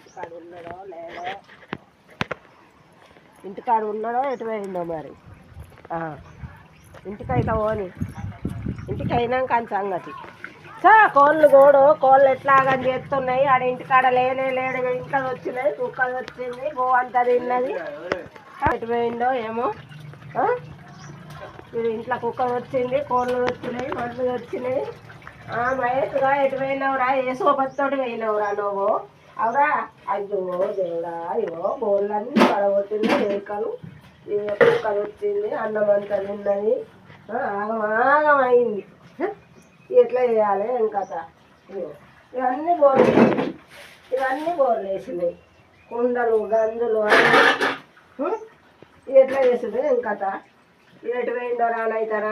ఇంటికాడ ఉన్నాడో లేదో, ఇంటికాడ ఉన్నాడో ఎటు పోయిందో మరి. ఇంటికైతే పోని, ఇంటికి అయినాక అని సంగతి. కోళ్ళు గోడు కోళ్ళు ఎట్లాగని చేస్తున్నాయి. ఆడ ఇంటికాడ లేనే లేడు, ఇంట్లో వచ్చినాయి, కుక్కలు వచ్చింది, గో అంతా తిన్నది. ఎటు పోయిందో ఏమో. ఇది ఇంట్లో కుక్క వచ్చింది, కోళ్ళు వచ్చినాయి, మనుషులు వచ్చినాయి. మహేష్గా ఎటు పోయినావురా? ఏ సోపతితోటి పోయినావురా నువ్వు? అవురా? అయ్యో దేవుడా, అయ్యో కోళ్ళన్నీ పడగొట్టింది, మేకలు, కుక్కలు వచ్చింది, అన్నం అంతా తిన్నది, ఆగం అయింది. ఎట్లా చేయాలి ఏం కథ? ఇవన్నీ బోర్లు వేసినాయి, కుండలు గంజులు అన్నీ. ఎట్లా చేసింది ఏం కథ? ఎటు పోయిందో రానైతారా?